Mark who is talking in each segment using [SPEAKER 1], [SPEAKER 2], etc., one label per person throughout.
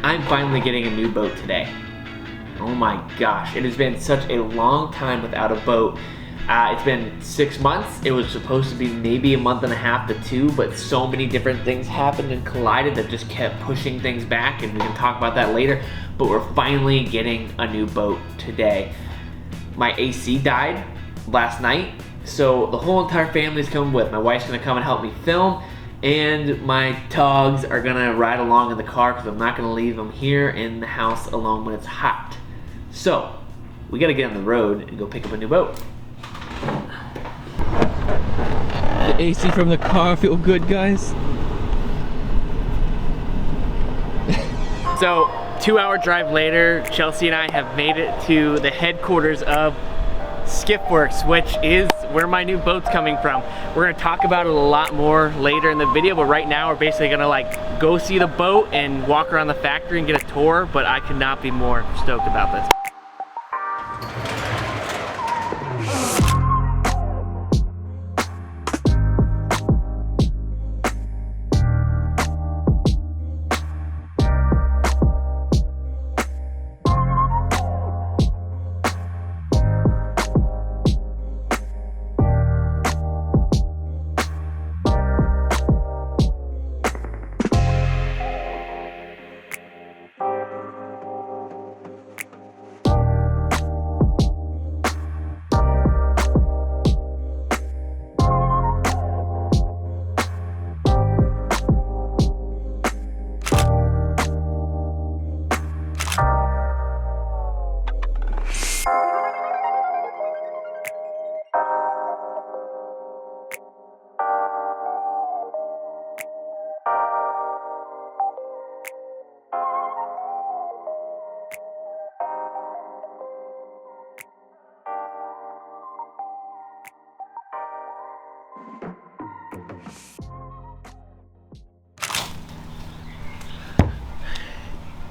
[SPEAKER 1] I'm finally getting a new boat today. Oh my gosh, it has been such a long time without a boat. It's been 6 months. It was supposed to be maybe a month and a half to 2, but so many different things happened and collided that just kept pushing things back, and we can talk about that later. But we're finally getting a new boat today. My AC died last night, so the whole entire family's coming with. My wife's gonna come and help me film, and my dogs are gonna ride along in the car because I'm not gonna leave them here in the house alone when it's hot. So we gotta get on the road and go pick up a new boat.
[SPEAKER 2] The AC from the car feel good, guys.
[SPEAKER 1] So 2-hour drive later, Chelsea and I have made it to the headquarters of Skiffworks, which is where my new boat's coming from. We're gonna talk about it a lot more later in the video, but right now we're basically gonna like go see the boat and walk around the factory and get a tour, but I could not be more stoked about this.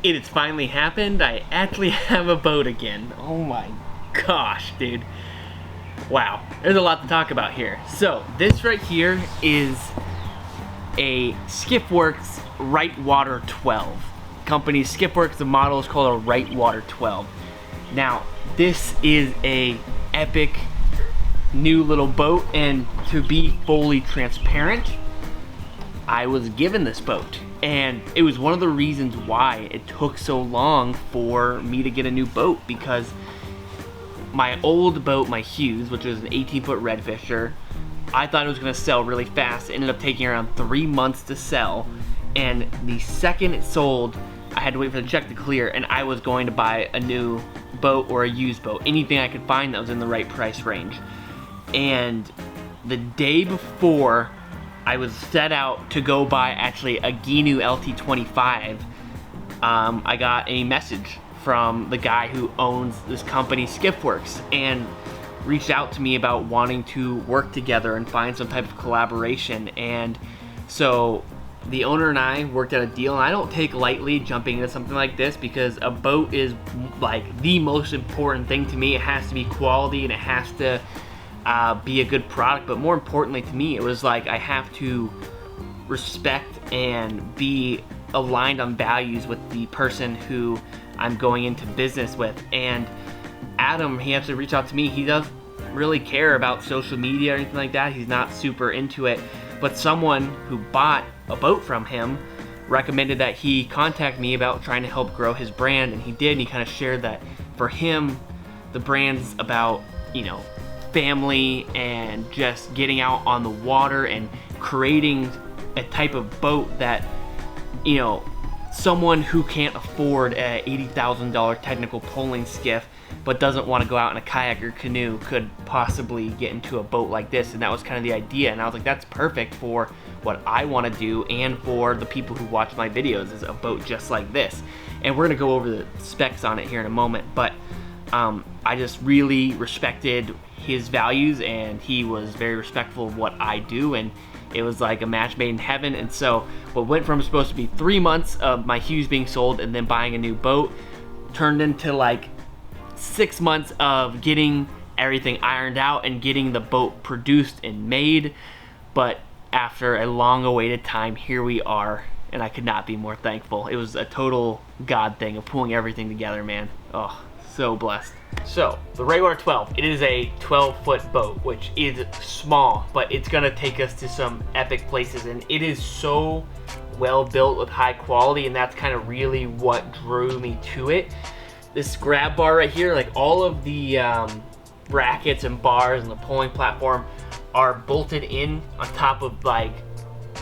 [SPEAKER 1] It has finally happened. I actually have a boat again. Oh my gosh, dude. Wow, there's a lot to talk about here. So this right here is a Skiffworks Right Water 12. Company Skiffworks, the model is called a Right Water 12. Now, this is a epic new little boat, and to be fully transparent, I was given this boat, and it was one of the reasons why it took so long for me to get a new boat, because my old boat, my Hughes, which was an 18-foot Redfisher, I thought it was going to sell really fast. It ended up taking around 3 months to sell, and the second it sold, I had to wait for the check to clear, and I was going to buy a new boat or a used boat, anything I could find that was in the right price range. And the day before I was set out to go buy actually a Ginu LT25, I got a message from the guy who owns this company, Skiffworks, and reached out to me about wanting to work together and find some type of collaboration. And so the owner and I worked out a deal, and I don't take lightly jumping into something like this, because a boat is like the most important thing to me. It has to be quality, and it has to be a good product, but more importantly to me, it was like I have to respect and be aligned on values with the person who I'm going into business with. And Adam, he actually reached out to me. He doesn't really care about social media or anything like that. He's not super into it, but someone who bought a boat from him recommended that he contact me about trying to help grow his brand, and he did. And he kind of shared that for him, the brand's about, you know, family and just getting out on the water and creating a type of boat that, you know, someone who can't afford a $80,000 technical poling skiff but doesn't want to go out in a kayak or canoe could possibly get into a boat like this. And that was kind of the idea, and I was like, that's perfect for what I want to do and for the people who watch my videos, is a boat just like this. And we're gonna go over the specs on it here in a moment, but I just really respected his values, and he was very respectful of what I do, and it was like a match made in heaven. And so what went from supposed to be 3 months of my Hughes being sold and then buying a new boat turned into like 6 months of getting everything ironed out and getting the boat produced and made. But after a long awaited time, here we are, and I could not be more thankful. It was a total God thing of pulling everything together, man. Oh, so blessed. So, the Regular 12, it is a 12-foot boat, which is small, but it's gonna take us to some epic places, and it is so well built with high quality, and that's kind of really what drew me to it. This grab bar right here, like all of the brackets and bars and the pulling platform are bolted in on top of like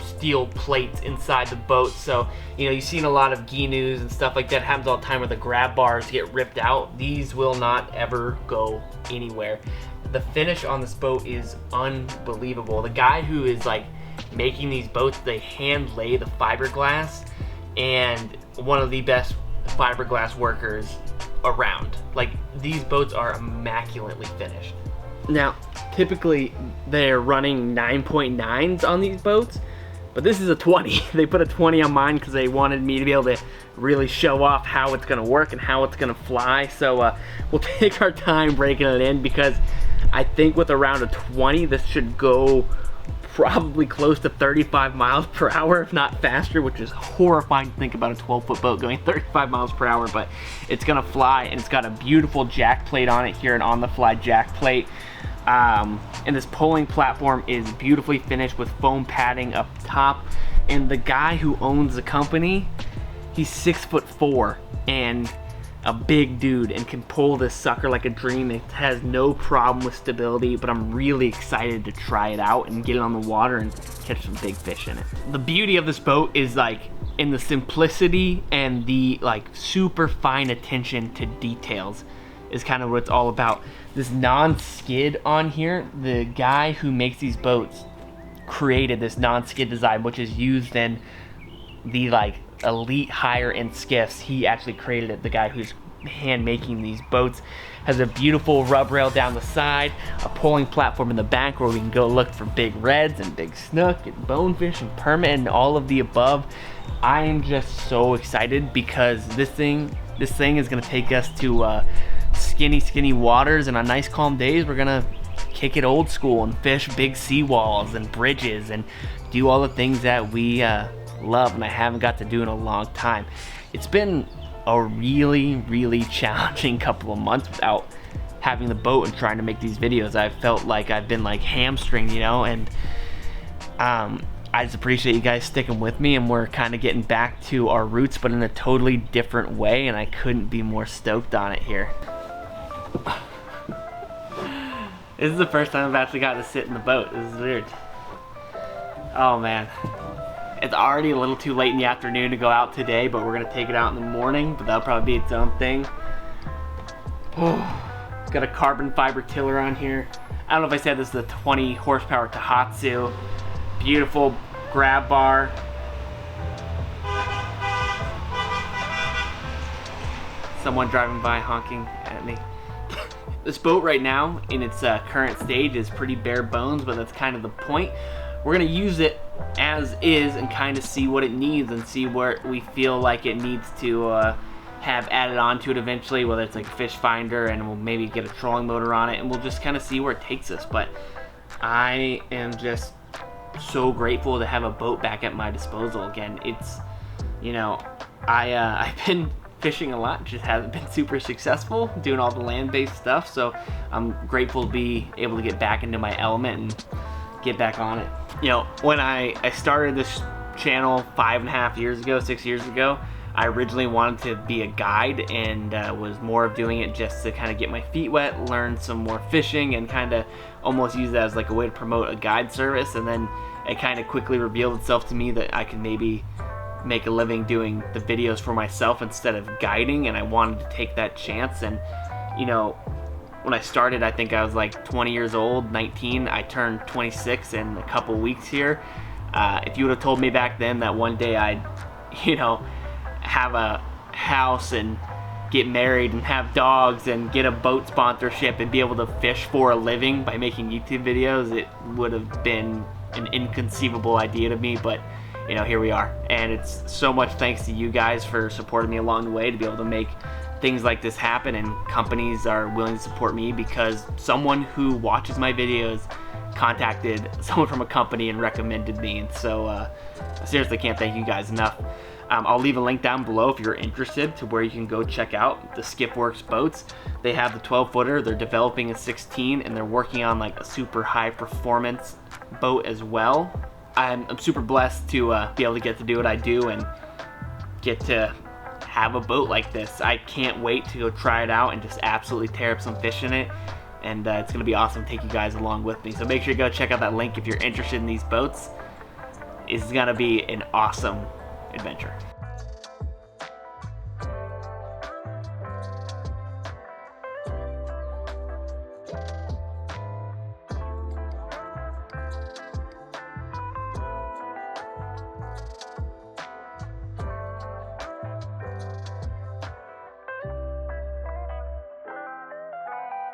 [SPEAKER 1] steel plates inside the boat. So, you know, you've seen a lot of GNUs and stuff like that happens all the time where the grab bars get ripped out. These will not ever go anywhere. The finish on this boat is unbelievable. The guy who is like making these boats, they hand lay the fiberglass, and one of the best fiberglass workers around. Like, these boats are immaculately finished. Now, typically they're running 9.9s on these boats, but this is a 20. They put a 20 on mine because they wanted me to be able to really show off how it's gonna work and how it's gonna fly. So we'll take our time breaking it in, because I think with around a 20, this should go probably close to 35 miles per hour, if not faster, which is horrifying to think about a 12-foot boat going 35 miles per hour, but it's gonna fly, and it's got a beautiful jack plate on it here, an on-the-fly jack plate. And this pulling platform is beautifully finished with foam padding up top. And the guy who owns the company, he's 6'4" and a big dude, and can pull this sucker like a dream. It has no problem with stability, but I'm really excited to try it out and get it on the water and catch some big fish in it. The beauty of this boat is like in the simplicity and the like super fine attention to details is kind of what it's all about. This non-skid on here, the guy who makes these boats created this non-skid design, which is used in the like elite higher end skiffs. He actually created it. The guy who's hand making these boats has a beautiful rub rail down the side, a pulling platform in the back where we can go look for big reds and big snook and bonefish and permit and all of the above. I am just so excited because this thing is gonna take us to skinny waters, and on nice calm days we're gonna kick it old school and fish big seawalls and bridges and do all the things that we love and I haven't got to do in a long time. It's been a really challenging couple of months without having the boat and trying to make these videos. I felt like I've been like hamstringed, you know, and I just appreciate you guys sticking with me, and we're kind of getting back to our roots but in a totally different way, and I couldn't be more stoked on it here. This is the first time I've actually got to sit in the boat. This is weird. Oh man. It's already a little too late in the afternoon to go out today, but we're gonna take it out in the morning, but that'll probably be its own thing. It's got a carbon fiber tiller on here. I don't know if I said this is a 20 horsepower Tohatsu. Beautiful grab bar. Someone driving by honking at me. This boat right now in its current stage is pretty bare bones, but that's kind of the point. We're gonna use it as is and kind of see what it needs and see where we feel like it needs to have added on to it eventually, whether it's like a fish finder, and we'll maybe get a trolling motor on it, and we'll just kind of see where it takes us. But I am just so grateful to have a boat back at my disposal again. It's, you know, I've been fishing a lot, just hasn't been super successful doing all the land-based stuff, so I'm grateful to be able to get back into my element and get back on it. You know, when I started this channel 5.5 years ago, 6 years ago, I originally wanted to be a guide, and was more of doing it just to kind of get my feet wet, learn some more fishing, and kind of almost use that as like a way to promote a guide service. And then it kind of quickly revealed itself to me that I could maybe make a living doing the videos for myself instead of guiding, and I wanted to take that chance. And you know, when I started, I think I was like 20 years old, 19. I turned 26 in a couple weeks here. If you would have told me back then that one day I'd, you know, have a house and get married and have dogs and get a boat sponsorship and be able to fish for a living by making YouTube videos, it would have been an inconceivable idea to me. But you know, here we are, and it's so much thanks to you guys for supporting me along the way to be able to make things like this happen, and companies are willing to support me because someone who watches my videos contacted someone from a company and recommended me, and so I seriously can't thank you guys enough. I'll leave a link down below if you're interested to where you can go check out the Skiffworks boats. They have the 12-footer, they're developing a 16, and they're working on like a super high performance boat as well. I'm super blessed to be able to get to do what I do and get to have a boat like this. I can't wait to go try it out and just absolutely tear up some fish in it. And it's gonna be awesome to take you guys along with me. So make sure you go check out that link if you're interested in these boats. It's gonna be an awesome adventure.